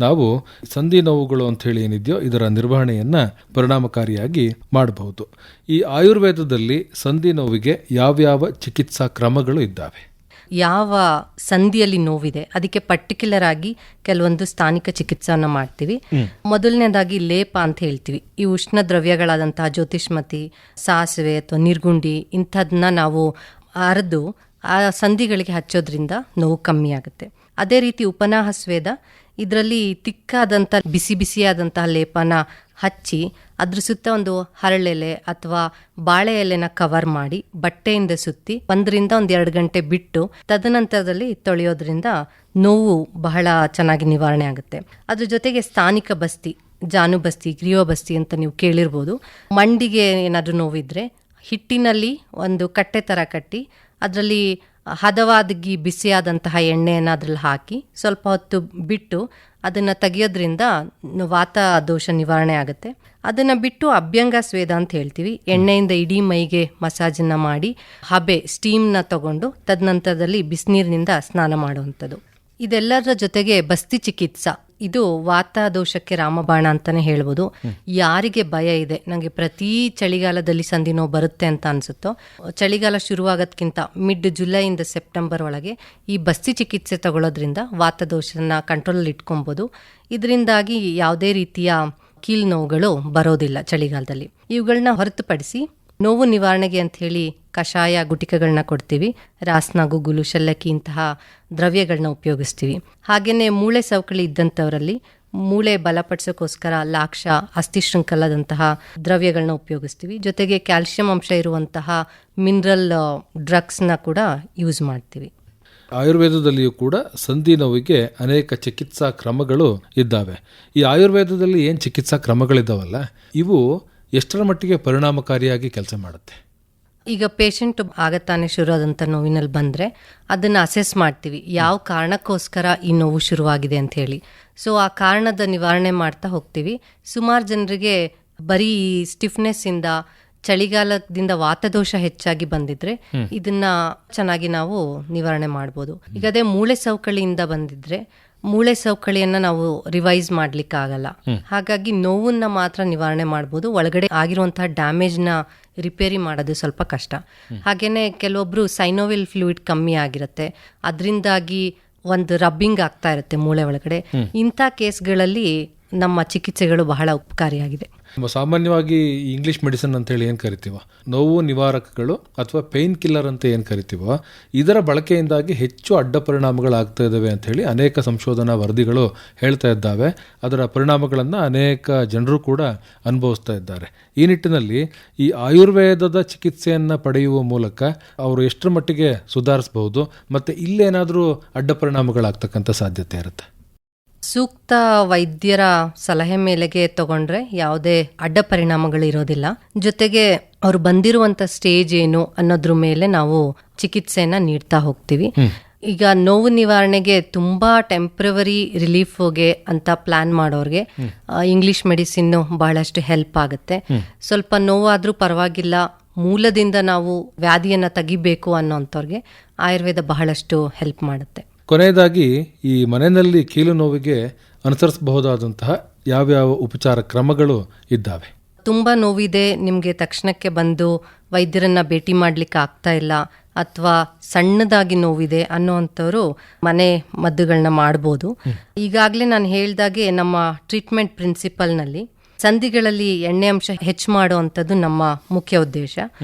ನಾವು ಸಂಧಿ ನೋವುಗಳು ಅಂಥೇಳಿ ಏನಿದೆಯೋ ಇದರ ನಿರ್ವಹಣೆಯನ್ನು ಪರಿಣಾಮಕಾರಿಯಾಗಿ ಮಾಡಬಹುದು. ಈ ಆಯುರ್ವೇದದಲ್ಲಿ ಸಂಧಿ ನೋವಿಗೆ ಯಾವ್ಯಾವ ಚಿಕಿತ್ಸಾ ಕ್ರಮಗಳು ಇದ್ದಾವೆ? ಯಾವ ಸಂಧಿಯಲ್ಲಿ ನೋವಿದೆ ಅದಕ್ಕೆ ಪರ್ಟಿಕ್ಯುಲರ್ ಆಗಿ ಕೆಲವೊಂದು ಸ್ಥಾನಿಕ ಚಿಕಿತ್ಸೆಯನ್ನು ಮಾಡ್ತೀವಿ. ಮೊದಲನೇದಾಗಿ ಲೇಪ ಅಂತ ಹೇಳ್ತೀವಿ. ಈ ಉಷ್ಣ ದ್ರವ್ಯಗಳಾದಂತಹ ಜ್ಯೋತಿಷ್ಮತಿ, ಸಾಸಿವೆ ಅಥವಾ ನಿರ್ಗುಂಡಿ ಇಂಥದನ್ನ ನಾವು ಅರೆದು ಆ ಸಂಧಿಗಳಿಗೆ ಹಚ್ಚೋದ್ರಿಂದ ನೋವು ಕಮ್ಮಿ ಆಗುತ್ತೆ. ಅದೇ ರೀತಿ ಉಪನಾಹ ಸ್ವೇದ, ಇದರಲ್ಲಿ ತಿಕ್ಕಾದಂಥ ಬಿಸಿ ಬಿಸಿಯಾದಂತಹ ಲೇಪನ ಹಚ್ಚಿ ಅದ್ರ ಸುತ್ತ ಒಂದು ಹರಳೆಲೆ ಅಥವಾ ಬಾಳೆ ಎಲೆನ ಕವರ್ ಮಾಡಿ ಬಟ್ಟೆಯಿಂದ ಸುತ್ತಿ 1-2 ಗಂಟೆ ಬಿಟ್ಟು ತದನಂತರದಲ್ಲಿ ತೊಳೆಯೋದ್ರಿಂದ ನೋವು ಬಹಳ ಚೆನ್ನಾಗಿ ನಿವಾರಣೆ ಆಗುತ್ತೆ. ಅದ್ರ ಜೊತೆಗೆ ಸ್ಥಾನಿಕ ಬಸ್ತಿ, ಜಾನುಬಸ್ತಿ, ಗ್ರೀವಬಸ್ತಿ ಅಂತ ನೀವು ಕೇಳಿರ್ಬೋದು. ಮಂಡಿಗೆ ಏನಾದರೂ ನೋವಿದ್ರೆ ಹಿಟ್ಟಿನಲ್ಲಿ ಒಂದು ಕಟ್ಟೆ ಥರ ಕಟ್ಟಿ ಅದರಲ್ಲಿ ಹದವಾದಗಿ ಬಿಸಿಯಾದಂತಹ ಎಣ್ಣೆಯನ್ನು ಅದ್ರಲ್ಲಿ ಹಾಕಿ ಸ್ವಲ್ಪ ಹೊತ್ತು ಬಿಟ್ಟು ಅದನ್ನು ತೆಗೆಯೋದ್ರಿಂದ ವಾತ ದೋಷ ನಿವಾರಣೆ ಆಗುತ್ತೆ. ಅದನ್ನು ಬಿಟ್ಟು ಅಭ್ಯಂಗ ಸ್ವೇದ ಅಂತ ಹೇಳ್ತೀವಿ. ಎಣ್ಣೆಯಿಂದ ಇಡೀ ಮೈಗೆ ಮಸಾಜನ್ನು ಮಾಡಿ ಹಬೆ ಸ್ಟೀಮ್ನ ತಗೊಂಡು ತದನಂತರದಲ್ಲಿ ಬಿಸಿನೀರಿನಿಂದ ಸ್ನಾನ ಮಾಡುವಂಥದ್ದು. ಇದೆಲ್ಲದರ ಜೊತೆಗೆ ಬಸ್ತಿ ಚಿಕಿತ್ಸಾ, ಇದು ವಾತ ದೋಷಕ್ಕೆ ರಾಮಬಾಣ ಅಂತಾನೆ ಹೇಳ್ಬೋದು. ಯಾರಿಗೆ ಭಯ ಇದೆ ನನಗೆ ಪ್ರತಿ ಚಳಿಗಾಲದಲ್ಲಿ ಸಂಧಿ ನೋವು ಬರುತ್ತೆ ಅಂತ ಅನ್ಸುತ್ತೋ, ಚಳಿಗಾಲ ಶುರುವಾಗೋದ್ಕಿಂತ ಮಿಡ್ ಜುಲೈಯಿಂದ ಸೆಪ್ಟೆಂಬರ್ ಒಳಗೆ ಈ ಬಸ್ತಿ ಚಿಕಿತ್ಸೆ ತಗೊಳ್ಳೋದ್ರಿಂದ ವಾತ ದೋಷನ ಕಂಟ್ರೋಲಲ್ಲಿ ಇಟ್ಕೊಬೋದು. ಇದರಿಂದಾಗಿ ಯಾವುದೇ ರೀತಿಯ ಕೀಲು ನೋವುಗಳು ಬರೋದಿಲ್ಲ ಚಳಿಗಾಲದಲ್ಲಿ. ಇವುಗಳನ್ನ ಹೊರತುಪಡಿಸಿ ನೋವು ನಿವಾರಣೆಗೆ ಅಂತ ಹೇಳಿ ಕಷಾಯ ಗುಟಿಕಗಳನ್ನ ಕೊಡ್ತೀವಿ. ರಾಸ್ನ, ಗುಗ್ಗುಲು, ಶಲ್ಲಕ್ಕಿ ಇಂತಹ ದ್ರವ್ಯಗಳನ್ನ ಉಪಯೋಗಿಸ್ತೀವಿ. ಹಾಗೆಯೇ ಮೂಳೆ ಸವಕಳಿ ಇದ್ದಂಥವರಲ್ಲಿ ಮೂಳೆ ಬಲಪಡಿಸೋಕ್ಕೋಸ್ಕರ ಲಾಕ್ಷ, ಅಸ್ಥಿಶೃಂಖಲದಂತಹ ದ್ರವ್ಯಗಳನ್ನ ಉಪಯೋಗಿಸ್ತೀವಿ. ಜೊತೆಗೆ ಕ್ಯಾಲ್ಸಿಯಂ ಅಂಶ ಇರುವಂತಹ ಮಿನರಲ್ ಡ್ರಗ್ಸ್ನ ಕೂಡ ಯೂಸ್ ಮಾಡ್ತೀವಿ. ಆಯುರ್ವೇದದಲ್ಲಿಯೂ ಕೂಡ ಸಂಧಿ ನೋವಿಗೆ ಅನೇಕ ಚಿಕಿತ್ಸಾ ಕ್ರಮಗಳು ಇದ್ದಾವೆ. ಈ ಆಯುರ್ವೇದದಲ್ಲಿ ಏನು ಚಿಕಿತ್ಸಾ ಕ್ರಮಗಳಿದ್ದಾವಲ್ಲ, ಇವು ಎಷ್ಟರ ಮಟ್ಟಿಗೆ ಪರಿಣಾಮಕಾರಿಯಾಗಿ ಕೆಲಸ ಮಾಡುತ್ತೆ? ಈಗ ಪೇಷಂಟ್ ಆಗತ್ತಾನೆ ಶುರು ಆದಂಥ ನೋವಿನಲ್ಲಿ ಬಂದರೆ ಅದನ್ನು ಅಸೆಸ್ ಮಾಡ್ತೀವಿ, ಯಾವ ಕಾರಣಕ್ಕೋಸ್ಕರ ಈ ನೋವು ಶುರುವಾಗಿದೆ ಅಂತ ಹೇಳಿ. ಸೊ ಆ ಕಾರಣದ ನಿವಾರಣೆ ಮಾಡ್ತಾ ಹೋಗ್ತೀವಿ. ಸುಮಾರು ಜನರಿಗೆ ಬರೀ ಸ್ಟಿಫ್ನೆಸ್ಸಿಂದ, ಚಳಿಗಾಲದಿಂದ ವಾತದೋಷ ಹೆಚ್ಚಾಗಿ ಬಂದಿದ್ರೆ ಇದನ್ನ ಚೆನ್ನಾಗಿ ನಾವು ನಿವಾರಣೆ ಮಾಡ್ಬೋದು. ಈಗ ಅದೇ ಮೂಳೆ ಸವಕಳಿಯಿಂದ ಬಂದಿದ್ರೆ ಮೂಳೆ ಸವಕಳಿಯನ್ನ ನಾವು ರಿವೈಸ್ ಮಾಡ್ಲಿಕ್ಕೆ ಆಗಲ್ಲ. ಹಾಗಾಗಿ ನೋವನ್ನ ಮಾತ್ರ ನಿವಾರಣೆ ಮಾಡ್ಬೋದು. ಒಳಗಡೆ ಆಗಿರುವಂತಹ ಡ್ಯಾಮೇಜ್ನ ರಿಪೇರಿ ಮಾಡೋದು ಸ್ವಲ್ಪ ಕಷ್ಟ. ಹಾಗೇನೆ ಕೆಲವೊಬ್ರು ಸೈನೋವಿಲ್ ಫ್ಲೂಯಿಡ್ ಕಮ್ಮಿ ಆಗಿರುತ್ತೆ, ಅದರಿಂದಾಗಿ ಒಂದು ರಬ್ಬಿಂಗ್ ಆಗ್ತಾ ಇರುತ್ತೆ ಮೂಳೆ ಒಳಗಡೆ. ಇಂಥ ಕೇಸ್ಗಳಲ್ಲಿ ನಮ್ಮ ಚಿಕಿತ್ಸೆಗಳು ಬಹಳ ಉಪಕಾರಿಯಾಗಿದೆ. ಸಾಮಾನ್ಯವಾಗಿ ಇಂಗ್ಲಿಷ್ ಮೆಡಿಸಿನ್ ಅಂತ ಹೇಳಿ ಏನು ಕರಿತೀವೋ, ನೋವು ನಿವಾರಕಗಳು ಅಥವಾ ಪೇನ್ ಕಿಲ್ಲರ್ ಅಂತ ಏನು ಕರಿತೀವೋ, ಇದರ ಬಳಕೆಯಿಂದಾಗಿ ಹೆಚ್ಚು ಅಡ್ಡ ಪರಿಣಾಮಗಳಾಗ್ತಾ ಇದ್ದಾವೆ ಅಂತ ಹೇಳಿ ಅನೇಕ ಸಂಶೋಧನಾ ವರದಿಗಳು ಹೇಳ್ತಾ ಇದ್ದಾವೆ. ಅದರ ಪರಿಣಾಮಗಳನ್ನು ಅನೇಕ ಜನರು ಕೂಡ ಅನುಭವಿಸ್ತಾ ಇದ್ದಾರೆ. ಈ ನಿಟ್ಟಿನಲ್ಲಿ ಈ ಆಯುರ್ವೇದದ ಚಿಕಿತ್ಸೆಯನ್ನು ಪಡೆಯುವ ಮೂಲಕ ಅವರು ಎಷ್ಟರ ಮಟ್ಟಿಗೆ ಸುಧಾರಿಸಬಹುದು, ಮತ್ತು ಇಲ್ಲೇನಾದರೂ ಅಡ್ಡ ಪರಿಣಾಮಗಳಾಗ್ತಕ್ಕಂಥ ಸಾಧ್ಯತೆ ಇರುತ್ತೆ? ಸೂಕ್ತ ವೈದ್ಯರ ಸಲಹೆ ಮೇಲೆಗೆ ತಗೊಂಡ್ರೆ ಯಾವುದೇ ಅಡ್ಡ ಪರಿಣಾಮಗಳು ಇರೋದಿಲ್ಲ. ಜೊತೆಗೆ ಅವ್ರು ಬಂದಿರುವಂತ ಸ್ಟೇಜ್ ಏನು ಅನ್ನೋದ್ರ ಮೇಲೆ ನಾವು ಚಿಕಿತ್ಸೆನ ನೀಡ್ತಾ ಹೋಗ್ತೀವಿ. ಈಗ ನೋವು ನಿವಾರಣೆಗೆ ತುಂಬಾ ಟೆಂಪ್ರವರಿ ರಿಲೀಫ್ಗೆ ಅಂತ ಪ್ಲಾನ್ ಮಾಡೋರ್ಗೆ ಇಂಗ್ಲಿಷ್ ಮೆಡಿಸಿನ್ ಬಹಳಷ್ಟು ಹೆಲ್ಪ್ ಆಗುತ್ತೆ. ಸ್ವಲ್ಪ ನೋವಾದ್ರೂ ಪರವಾಗಿಲ್ಲ, ಮೂಲದಿಂದ ನಾವು ವ್ಯಾಧಿಯನ್ನ ತೆಗಿಬೇಕು ಅನ್ನೋಂಥವ್ರಿಗೆ ಆಯುರ್ವೇದ ಬಹಳಷ್ಟು ಹೆಲ್ಪ್ ಮಾಡುತ್ತೆ. ಕೊನೆಯದಾಗಿ ಈ ಮನೆಯಲ್ಲಿ ಕೀಲು ನೋವಿಗೆ ಅನುಸರಿಸಬಹುದಾದಂತಹ ಯಾವ್ಯಾವ ಉಪಚಾರ ಕ್ರಮಗಳು ಇದ್ದಾವೆ? ತುಂಬ ನೋವಿದೆ, ನಿಮಗೆ ತಕ್ಷಣಕ್ಕೆ ಬಂದು ವೈದ್ಯರನ್ನ ಭೇಟಿ ಮಾಡ್ಲಿಕ್ಕೆ ಆಗ್ತಾ ಇಲ್ಲ, ಅಥವಾ ಸಣ್ಣದಾಗಿ ನೋವಿದೆ ಅನ್ನೋವಂಥವ್ರು ಮನೆ ಮದ್ದುಗಳನ್ನ ಮಾಡ್ಬೋದು. ಈಗಾಗಲೇ ನಾನು ಹೇಳ್ದಾಗೆ ನಮ್ಮ ಟ್ರೀಟ್ಮೆಂಟ್ ಪ್ರಿನ್ಸಿಪಲ್ನಲ್ಲಿ ಸಂಧಿಗಳಲ್ಲಿ ಎಣ್ಣೆ ಅಂಶ ಹೆಚ್ಚು ಮಾಡುವಂಥದ್ದು ನಮ್ಮ ಮುಖ್ಯ ಉದ್ದೇಶ.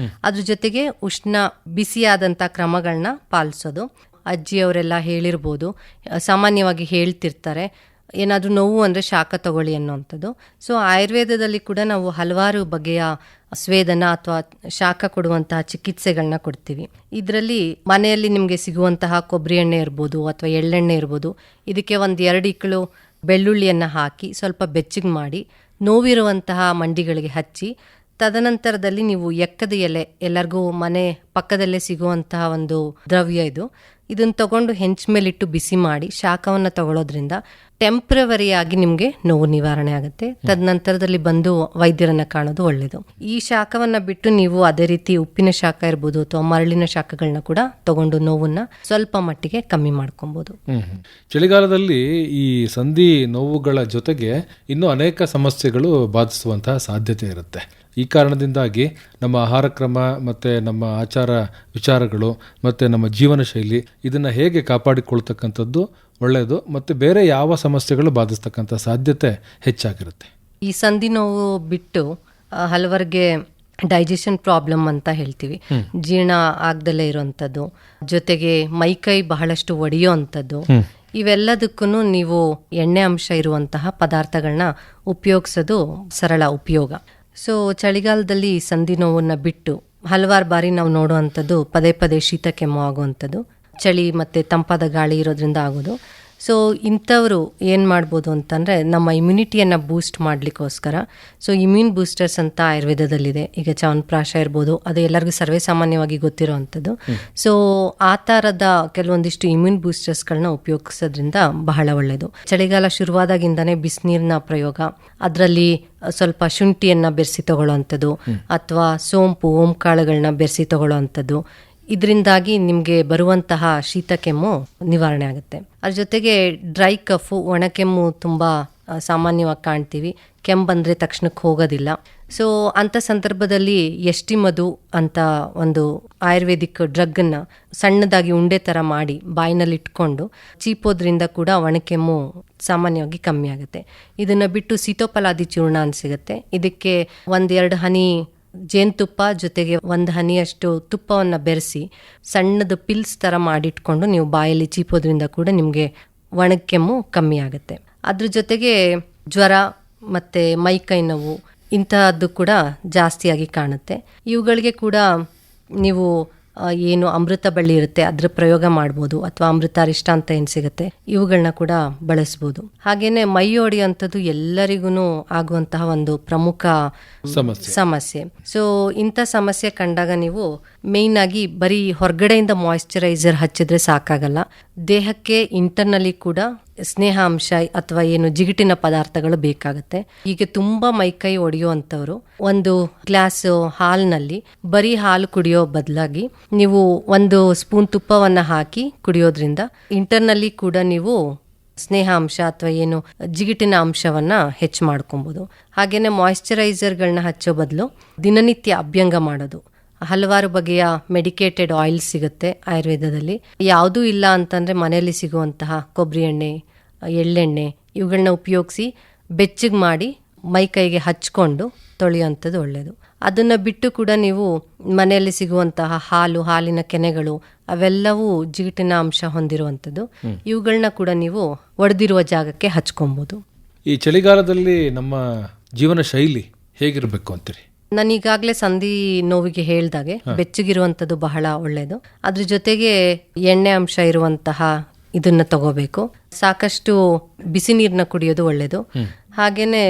ಅದ್ರ ಜೊತೆಗೆ ಉಷ್ಣ ಬಿಸಿಯಾದಂಥ ಕ್ರಮಗಳನ್ನ ಪಾಲಿಸೋದು. ಅಜ್ಜಿಯವರೆಲ್ಲ ಹೇಳಿರ್ಬೋದು, ಸಾಮಾನ್ಯವಾಗಿ ಹೇಳ್ತಿರ್ತಾರೆ ಏನಾದರೂ ನೋವು ಅಂದರೆ ಶಾಖ ತಗೊಳ್ಳಿ ಅನ್ನೋವಂಥದ್ದು. ಸೊ ಆಯುರ್ವೇದದಲ್ಲಿ ಕೂಡ ನಾವು ಹಲವಾರು ಬಗೆಯ ಸ್ವೇದನ ಅಥವಾ ಶಾಖ ಕೊಡುವಂತಹ ಚಿಕಿತ್ಸೆಗಳನ್ನ ಕೊಡ್ತೀವಿ. ಇದರಲ್ಲಿ ಮನೆಯಲ್ಲಿ ನಿಮಗೆ ಸಿಗುವಂತಹ ಕೊಬ್ಬರಿ ಎಣ್ಣೆ ಇರ್ಬೋದು ಅಥವಾ ಎಳ್ಳೆಣ್ಣೆ ಇರ್ಬೋದು, ಇದಕ್ಕೆ 1-2 ಇಕ್ಕಳು ಬೆಳ್ಳುಳ್ಳಿಯನ್ನು ಹಾಕಿ ಸ್ವಲ್ಪ ಬೆಚ್ಚಗೆ ಮಾಡಿ ನೋವಿರುವಂತಹ ಮಂಡಿಗಳಿಗೆ ಹಚ್ಚಿ, ತದನಂತರದಲ್ಲಿ ನೀವು ಎಕ್ಕದ ಎಲೆ, ಎಲ್ಲರಿಗೂ ಮನೆ ಪಕ್ಕದಲ್ಲೇ ಸಿಗುವಂತಹ ಒಂದು ದ್ರವ್ಯ ಇದು, ಇದನ್ನು ತಗೊಂಡು ಹೆಂಚ ಮೇಲಿಟ್ಟು ಬಿಸಿ ಮಾಡಿ ಶಾಖವನ್ನು ತಗೊಳ್ಳೋದ್ರಿಂದ ಟೆಂಪ್ರವರಿ ಆಗಿ ನಿಮಗೆ ನೋವು ನಿವಾರಣೆ ಆಗುತ್ತೆ. ತದನಂತರದಲ್ಲಿ ಬಂದು ವೈದ್ಯರನ್ನ ಕಾಣೋದು ಒಳ್ಳೆಯದು. ಈ ಶಾಖವನ್ನ ಬಿಟ್ಟು ನೀವು ಅದೇ ರೀತಿ ಉಪ್ಪಿನ ಶಾಖ ಇರ್ಬೋದು ಅಥವಾ ಮರಳಿನ ಶಾಖಗಳನ್ನ ಕೂಡ ತಗೊಂಡು ನೋವನ್ನ ಸ್ವಲ್ಪ ಮಟ್ಟಿಗೆ ಕಮ್ಮಿ ಮಾಡ್ಕೊಬಹುದು. ಚಳಿಗಾಲದಲ್ಲಿ ಈ ಸಂಧಿ ನೋವುಗಳ ಜೊತೆಗೆ ಇನ್ನೂ ಅನೇಕ ಸಮಸ್ಯೆಗಳು ಬಾಧಿಸುವಂತಹ ಸಾಧ್ಯತೆ ಇರುತ್ತೆ. ಈ ಕಾರಣದಿಂದಾಗಿ ನಮ್ಮ ಆಹಾರ ಕ್ರಮ ಮತ್ತು ನಮ್ಮ ಆಚಾರ ವಿಚಾರಗಳು ಮತ್ತು ನಮ್ಮ ಜೀವನ ಶೈಲಿ ಇದನ್ನು ಹೇಗೆ ಕಾಪಾಡಿಕೊಳ್ತಕ್ಕಂಥದ್ದು ಒಳ್ಳೆಯದು, ಮತ್ತು ಬೇರೆ ಯಾವ ಸಮಸ್ಯೆಗಳು ಬಾಧಿಸ್ತಕ್ಕಂಥ ಸಾಧ್ಯತೆ ಹೆಚ್ಚಾಗಿರುತ್ತೆ. ಈ ಸಂಧಿ ನೋವು ಬಿಟ್ಟು ಹಲವರಿಗೆ ಡೈಜೆಷನ್ ಪ್ರಾಬ್ಲಮ್ ಅಂತ ಹೇಳ್ತೀವಿ, ಜೀರ್ಣ ಆಗ್ದಲೇ ಇರೋವಂಥದ್ದು, ಜೊತೆಗೆ ಮೈಕೈ ಬಹಳಷ್ಟು ಒಡೆಯೋ ಅಂಥದ್ದು, ಇವೆಲ್ಲದಕ್ಕೂ ನೀವು ಎಣ್ಣೆ ಅಂಶ ಇರುವಂತಹ ಪದಾರ್ಥಗಳನ್ನ ಉಪಯೋಗಿಸೋದು ಸರಳ ಉಪಯೋಗ. ಸೊ ಚಳಿಗಾಲದಲ್ಲಿ ಸಂಧಿ ನೋವನ್ನ ಬಿಟ್ಟು ಹಲವಾರು ಬಾರಿ ನಾವು ನೋಡುವಂಥದ್ದು ಪದೇ ಪದೇ ಶೀತ ಕೆಮ್ಮು ಆಗುವಂಥದ್ದು, ಚಳಿ ಮತ್ತು ತಂಪಾದ ಗಾಳಿ ಇರೋದ್ರಿಂದ ಆಗೋದು. ಸೊ ಇಂಥವರು ಏನು ಮಾಡ್ಬೋದು ಅಂತಂದರೆ ನಮ್ಮ ಇಮ್ಯುನಿಟಿಯನ್ನು ಬೂಸ್ಟ್ ಮಾಡಲಿಕ್ಕೋಸ್ಕರ ಇಮ್ಯೂನ್ ಬೂಸ್ಟರ್ಸ್ ಅಂತ ಆಯುರ್ವೇದದಲ್ಲಿದೆ. ಈಗ ಚಾವನ್ಪ್ರಾಶ ಇರ್ಬೋದು, ಅದು ಎಲ್ಲರಿಗೂ ಸರ್ವೇ ಸಾಮಾನ್ಯವಾಗಿ ಗೊತ್ತಿರೋ ಅಂಥದ್ದು. ಸೊ ಆ ಥರದ ಕೆಲವೊಂದಿಷ್ಟು ಇಮ್ಯೂನ್ ಬೂಸ್ಟರ್ಸ್ಗಳನ್ನ ಉಪಯೋಗಿಸೋದ್ರಿಂದ ಬಹಳ ಒಳ್ಳೆಯದು. ಚಳಿಗಾಲ ಶುರುವಾದಾಗಿಂದನೇ ಬಿಸಿನೀರಿನ ಪ್ರಯೋಗ, ಅದರಲ್ಲಿ ಸ್ವಲ್ಪ ಶುಂಠಿಯನ್ನು ಬೆರೆಸಿ ತಗೊಳ್ಳೋವಂಥದ್ದು ಅಥವಾ ಸೋಂಪು ಓಂಕಾಳುಗಳನ್ನ ಬೆರೆಸಿ ತಗೊಳ್ಳೋವಂಥದ್ದು, ಇದರಿಂದಾಗಿ ನಿಮಗೆ ಬರುವಂತಹ ಶೀತ ಕೆಮ್ಮು ನಿವಾರಣೆ ಆಗುತ್ತೆ. ಅದ್ರ ಜೊತೆಗೆ ಡ್ರೈ ಕಫು, ಒಣಕೆಮ್ಮು ತುಂಬ ಸಾಮಾನ್ಯವಾಗಿ ಕಾಣ್ತೀವಿ. ಕೆಮ್ಮು ಬಂದರೆ ತಕ್ಷಣಕ್ಕೆ ಹೋಗೋದಿಲ್ಲ. ಸೊ ಅಂಥ ಸಂದರ್ಭದಲ್ಲಿ ಎಷ್ಟಿಮದು ಅಂತ ಒಂದು ಆಯುರ್ವೇದಿಕ್ ಡ್ರಗ್ಗನ್ನು ಸಣ್ಣದಾಗಿ ಉಂಡೆ ಥರ ಮಾಡಿ ಬಾಯಿನಲ್ಲಿ ಇಟ್ಕೊಂಡು ಚೀಪೋದ್ರಿಂದ ಕೂಡ ಒಣಕೆಮ್ಮು ಸಾಮಾನ್ಯವಾಗಿ ಕಮ್ಮಿ ಆಗುತ್ತೆ. ಇದನ್ನು ಬಿಟ್ಟು ಸೀತೋಪಲಾದಿ ಚೂರ್ಣ ಅಂತ ಸಿಗುತ್ತೆ. ಇದಕ್ಕೆ 1-2 ಹನಿ ಜೇನುತುಪ್ಪ ಜೊತೆಗೆ 1 ಹನಿಯಷ್ಟು ತುಪ್ಪವನ್ನು ಬೆರೆಸಿ ಸಣ್ಣದು ಪಿಲ್ಸ್ ಥರ ಮಾಡಿಟ್ಕೊಂಡು ನೀವು ಬಾಯಲ್ಲಿ ಚೀಪೋದ್ರಿಂದ ಕೂಡ ನಿಮಗೆ ಒಣಕೆಮ್ಮು ಕಮ್ಮಿ ಆಗುತ್ತೆ. ಅದ್ರ ಜೊತೆಗೆ ಜ್ವರ ಮತ್ತು ಮೈಕೈ ನೋವು ಇಂತಹದ್ದು ಕೂಡ ಜಾಸ್ತಿಯಾಗಿ ಕಾಣುತ್ತೆ. ಇವುಗಳಿಗೆ ಕೂಡ ನೀವು ಏನು ಅಮೃತ ಬಳ್ಳಿ ಇರುತ್ತೆ ಅದರ ಪ್ರಯೋಗ ಮಾಡ್ಬೋದು, ಅಥವಾ ಅಮೃತಾರಿಷ್ಟ ಅಂತ ಏನು ಸಿಗುತ್ತೆ ಇವುಗಳನ್ನ ಕೂಡ ಬಳಸ್ಬೋದು. ಹಾಗೇನೆ ಮೈ ಹೊಡೆಯುವಂಥದ್ದು ಎಲ್ಲರಿಗೂ ಆಗುವಂತಹ ಒಂದು ಪ್ರಮುಖ ಸಮಸ್ಯೆ. ಸೊ ಇಂಥ ಸಮಸ್ಯೆ ಕಂಡಾಗ ನೀವು ಮೇಯ್ನ್ ಆಗಿ ಬರೀ ಹೊರಗಡೆಯಿಂದ ಮಾಯಿಶ್ಚರೈಸರ್ ಹಚ್ಚಿದ್ರೆ ಸಾಕಾಗಲ್ಲ, ದೇಹಕ್ಕೆ ಇಂಟರ್ನಲಿ ಕೂಡ ಸ್ನೇಹಾಂಶ ಅಥವಾ ಏನು ಜಿಗಿಟಿನ ಪದಾರ್ಥಗಳು ಬೇಕಾಗುತ್ತೆ. ಈಗ ತುಂಬಾ ಮೈಕೈ ಒಡೆಯುವಂಥವ್ರು 1 ಗ್ಲಾಸ್ ಹಾಲಿನಲ್ಲಿ ಬರೀ ಹಾಲು ಕುಡಿಯೋ ಬದಲಾಗಿ ನೀವು 1 ಸ್ಪೂನ್ ತುಪ್ಪವನ್ನು ಹಾಕಿ ಕುಡಿಯೋದ್ರಿಂದ ಇಂಟರ್ನಲ್ಲಿ ಕೂಡ ನೀವು ಸ್ನೇಹಾಂಶ ಅಥವಾ ಏನು ಜಿಗಿಟಿನ ಅಂಶವನ್ನ ಹೆಚ್ಚು ಮಾಡ್ಕೊಬೋದು. ಹಾಗೇನೆ ಮಾಯಿಶ್ಚರೈಸರ್ಗಳನ್ನ ಹಚ್ಚೋ ಬದಲು ದಿನನಿತ್ಯ ಅಭ್ಯಂಗ ಮಾಡೋದು. ಹಲವಾರು ಬಗೆಯ ಮೆಡಿಕೇಟೆಡ್ ಆಯಿಲ್ ಸಿಗುತ್ತೆ ಆಯುರ್ವೇದದಲ್ಲಿ. ಯಾವುದೂ ಇಲ್ಲ ಅಂತಂದರೆ ಮನೆಯಲ್ಲಿ ಸಿಗುವಂತಹ ಕೊಬ್ಬರಿ ಎಣ್ಣೆ, ಎಳ್ಳೆಣ್ಣೆ ಇವುಗಳನ್ನ ಉಪಯೋಗಿಸಿ ಬೆಚ್ಚಗೆ ಮಾಡಿ ಮೈಕೈಗೆ ಹಚ್ಕೊಂಡು ತೊಳೆಯುವಂಥದ್ದು ಒಳ್ಳೆಯದು. ಅದನ್ನು ಬಿಟ್ಟು ಕೂಡ ನೀವು ಮನೆಯಲ್ಲಿ ಸಿಗುವಂತಹ ಹಾಲು, ಹಾಲಿನ ಕೆನೆಗಳು ಅವೆಲ್ಲವೂ ಜಿಗಿಟಿನ ಅಂಶ ಹೊಂದಿರುವಂಥದ್ದು. ಇವುಗಳನ್ನ ಕೂಡ ನೀವು ಒಡೆದಿರುವ ಜಾಗಕ್ಕೆ ಹಚ್ಕೊಬೋದು. ಈ ಚಳಿಗಾಲದಲ್ಲಿ ನಮ್ಮ ಜೀವನ ಶೈಲಿ ಹೇಗಿರಬೇಕು ಅಂತೀರಿ? ನಾನು ಈಗಾಗಲೇ ಸಂಧಿ ನೋವಿಗೆ ಹೇಳ್ದಾಗೆ ಬೆಚ್ಚಗಿರುವಂಥದ್ದು ಬಹಳ ಒಳ್ಳೆಯದು. ಅದ್ರ ಜೊತೆಗೆ ಎಣ್ಣೆ ಅಂಶ ಇರುವಂತಹ ಇದನ್ನ ತಗೋಬೇಕು. ಸಾಕಷ್ಟು ಬಿಸಿ ನೀರನ್ನ ಕುಡಿಯೋದು ಒಳ್ಳೆಯದು. ಹಾಗೇನೆ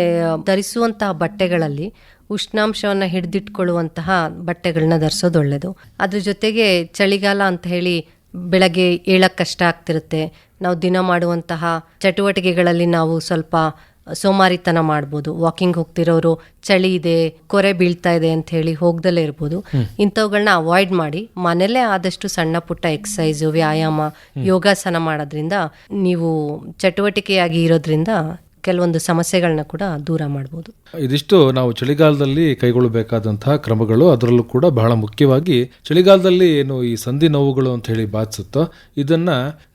ಧರಿಸುವಂತಹ ಬಟ್ಟೆಗಳಲ್ಲಿ ಉಷ್ಣಾಂಶವನ್ನು ಹಿಡಿದಿಟ್ಕೊಳ್ಳುವಂತಹ ಬಟ್ಟೆಗಳನ್ನ ಧರಿಸೋದು ಒಳ್ಳೆಯದು. ಅದ್ರ ಜೊತೆಗೆ ಚಳಿಗಾಲ ಅಂತ ಹೇಳಿ ಬೆಳಗ್ಗೆ ಏಳಕ್ಕೆ ಕಷ್ಟ ಆಗ್ತಿರುತ್ತೆ. ನಾವು ದಿನ ಮಾಡುವಂತಹ ಚಟುವಟಿಕೆಗಳಲ್ಲಿ ನಾವು ಸ್ವಲ್ಪ ಸೋಮಾರಿತನ ಮಾಡ್ಬೋದು. ವಾಕಿಂಗ್ ಹೋಗ್ತಿರೋರು ಚಳಿ ಇದೆ, ಕೊರೆ ಬೀಳ್ತಾ ಇದೆ ಅಂತ ಹೇಳಿ ಹೋಗ್ದಲ್ಲೇ ಇರ್ಬೋದು. ಇಂಥವುಗಳನ್ನ ಅವಾಯ್ಡ್ ಮಾಡಿ ಮನೇಲೇ ಆದಷ್ಟು ಸಣ್ಣ ಪುಟ್ಟ ಎಕ್ಸಸೈಸು, ವ್ಯಾಯಾಮ, ಯೋಗಾಸನ ಮಾಡೋದ್ರಿಂದ ನೀವು ಚಟುವಟಿಕೆಯಾಗಿ ಇರೋದ್ರಿಂದ ಕೆಲವೊಂದು ಸಮಸ್ಯೆಗಳನ್ನ ಕೂಡ ದೂರ ಮಾಡ್ಬೋದು. ಇದಿಷ್ಟು ನಾವು ಚಳಿಗಾಲದಲ್ಲಿ ಕೈಗೊಳ್ಳಬೇಕಾದಂತಹ ಕ್ರಮಗಳು. ಅದರಲ್ಲೂ ಕೂಡ ಬಹಳ ಮುಖ್ಯವಾಗಿ ಚಳಿಗಾಲದಲ್ಲಿ ಏನು ಈ ಸಂಧಿ ನೋವುಗಳು ಅಂತ ಹೇಳಿ ಬಾಧಿಸುತ್ತೋ ಇದನ್ನ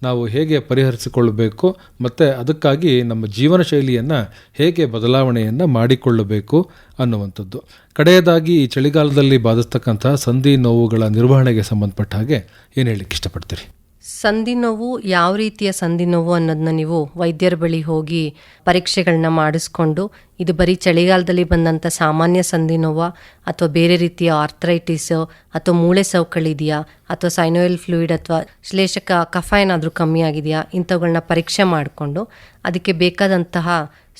ನಾವು ಹೇಗೆ ಪರಿಹರಿಸಿಕೊಳ್ಳಬೇಕು, ಮತ್ತೆ ಅದಕ್ಕಾಗಿ ನಮ್ಮ ಜೀವನ ಶೈಲಿಯನ್ನ ಹೇಗೆ ಬದಲಾವಣೆಯನ್ನ ಮಾಡಿಕೊಳ್ಳಬೇಕು ಅನ್ನುವಂಥದ್ದು. ಕಡೆಯದಾಗಿ ಈ ಚಳಿಗಾಲದಲ್ಲಿ ಬಾಧಿಸ್ತಕ್ಕಂತಹ ಸಂಧಿ ನೋವುಗಳ ನಿರ್ವಹಣೆಗೆ ಸಂಬಂಧಪಟ್ಟ ಹಾಗೆ ಏನು ಹೇಳಲಿಕ್ಕೆ ಇಷ್ಟಪಡ್ತೀರಿ? ಸಂಧಿ ನೋವು ಯಾವ ರೀತಿಯ ಸಂಧಿ ನೋವು ಅನ್ನೋದನ್ನ ನೀವು ವೈದ್ಯರ ಬಳಿ ಹೋಗಿ ಪರೀಕ್ಷೆಗಳನ್ನ ಮಾಡಿಸ್ಕೊಂಡು ಇದು ಬರೀ ಚಳಿಗಾಲದಲ್ಲಿ ಬಂದಂಥ ಸಾಮಾನ್ಯ ಸಂಧಿ ನೋವಾ ಅಥವಾ ಬೇರೆ ರೀತಿಯ ಆರ್ಥರೈಟಿಸ್ ಅಥವಾ ಮೂಳೆ ಸೌಕಳಿದೆಯಾ ಅಥವಾ ಸೈನೋಯಲ್ ಫ್ಲೂಯಿಡ್ ಅಥವಾ ಶ್ಲೇಷಕ ಕಫ ಏನಾದರೂ ಕಮ್ಮಿ ಆಗಿದೆಯಾ ಇಂಥವುಗಳನ್ನ ಪರೀಕ್ಷೆ ಮಾಡಿಕೊಂಡು ಅದಕ್ಕೆ ಬೇಕಾದಂತಹ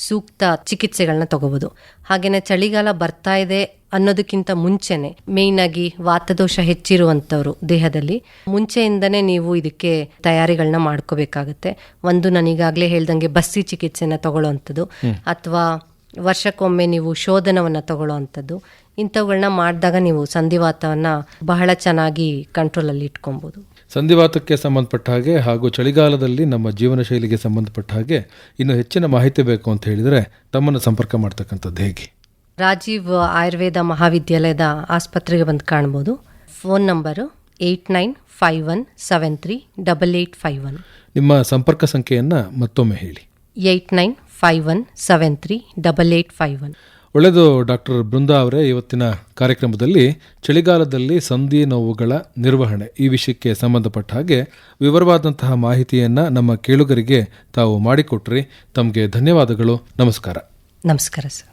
ಸೂಕ್ತ ಚಿಕಿತ್ಸೆಗಳನ್ನ ತಗೋಬೋದು. ಹಾಗೆಯೇ ಚಳಿಗಾಲ ಬರ್ತಾ ಇದೆ ಅನ್ನೋದಕ್ಕಿಂತ ಮುಂಚೆನೆ ಮೇಯ್ನ್ ಆಗಿ ವಾತದೋಷ ಹೆಚ್ಚಿರುವಂತವ್ರು ದೇಹದಲ್ಲಿ ಮುಂಚೆಯಿಂದನೇ ನೀವು ಇದಕ್ಕೆ ತಯಾರಿಗಳನ್ನ ಮಾಡ್ಕೋಬೇಕಾಗತ್ತೆ. ಒಂದು ನಾನೀಗಾಗಲೇ ಹೇಳ್ದಂಗೆ ಬಸ್ಸಿ ಚಿಕಿತ್ಸೆನ ತಗೊಳ್ಳೋವಂಥದ್ದು ಅಥವಾ ವರ್ಷಕ್ಕೊಮ್ಮೆ ನೀವು ಶೋಧನವನ್ನ ತಗೊಳ್ಳೋವಂಥದ್ದು, ಇಂಥವುಗಳನ್ನ ಮಾಡಿದಾಗ ನೀವು ಸಂಧಿವಾತವನ್ನ ಬಹಳ ಚೆನ್ನಾಗಿ ಕಂಟ್ರೋಲಲ್ಲಿ ಇಟ್ಕೊಬಹುದು. ಸಂಧಿವಾತಕ್ಕೆ ಸಂಬಂಧಪಟ್ಟ ಹಾಗೆ ಹಾಗೂ ಚಳಿಗಾಲದಲ್ಲಿ ನಮ್ಮ ಜೀವನ ಶೈಲಿಗೆ ಸಂಬಂಧಪಟ್ಟ ಹಾಗೆ ಇನ್ನು ಹೆಚ್ಚಿನ ಮಾಹಿತಿ ಬೇಕು ಅಂತ ಹೇಳಿದರೆ ತಮ್ಮನ್ನು ಸಂಪರ್ಕ ಮಾಡ್ತಕ್ಕಂಥದ್ದು ಹೇಗೆ? ರಾಜೀವ್ ಆಯುರ್ವೇದ ಮಹಾವಿದ್ಯಾಲಯದ ಆಸ್ಪತ್ರೆಗೆ ಬಂದು ಕಾಣ್ಬೋದು. Phone number 8951738851. ನಿಮ್ಮ ಸಂಪರ್ಕ ಸಂಖ್ಯೆಯನ್ನು ಮತ್ತೊಮ್ಮೆ ಹೇಳಿ. 8951738851. ಒಳ್ಳೆಯದು ಡಾಕ್ಟರ್ ಬೃಂದಾ ಅವರೇ, ಇವತ್ತಿನ ಕಾರ್ಯಕ್ರಮದಲ್ಲಿ ಚಳಿಗಾಲದಲ್ಲಿ ಸಂಧಿ ನೋವುಗಳ ನಿರ್ವಹಣೆ ಈ ವಿಷಯಕ್ಕೆ ಸಂಬಂಧಪಟ್ಟ ಹಾಗೆ ವಿವರವಾದಂತಹ ಮಾಹಿತಿಯನ್ನು ನಮ್ಮ ಕೇಳುಗರಿಗೆ ತಾವು ಮಾಡಿಕೊಟ್ರಿ. ತಮಗೆ ಧನ್ಯವಾದಗಳು. ನಮಸ್ಕಾರ. ನಮಸ್ಕಾರ ಸರ್.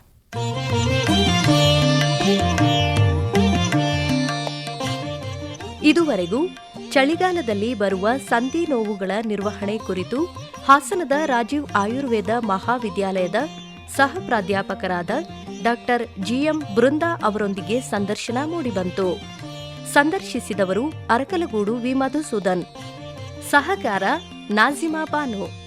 ಇದುವರೆಗೂ ಚಳಿಗಾಲದಲ್ಲಿ ಬರುವ ಸಂಧಿ ನೋವುಗಳ ನಿರ್ವಹಣೆ ಕುರಿತು ಹಾಸನದ ರಾಜೀವ್ ಆಯುರ್ವೇದ ಮಹಾವಿದ್ಯಾಲಯದ ಸಹ ಪ್ರಾಧ್ಯಾಪಕರಾದ ಡಾಕ್ಟರ್ ಜಿಎಂ ಬೃಂದಾ ಅವರೊಂದಿಗೆ ಸಂದರ್ಶನ ಮೂಡಿಬಂತು. ಸಂದರ್ಶಿಸಿದವರು ಅರಕಲಗೂಡು ವಿ ಮಧುಸೂದನ್. ಸಹಕಾರ ನಾಜಿಮಾ ಬಾನು.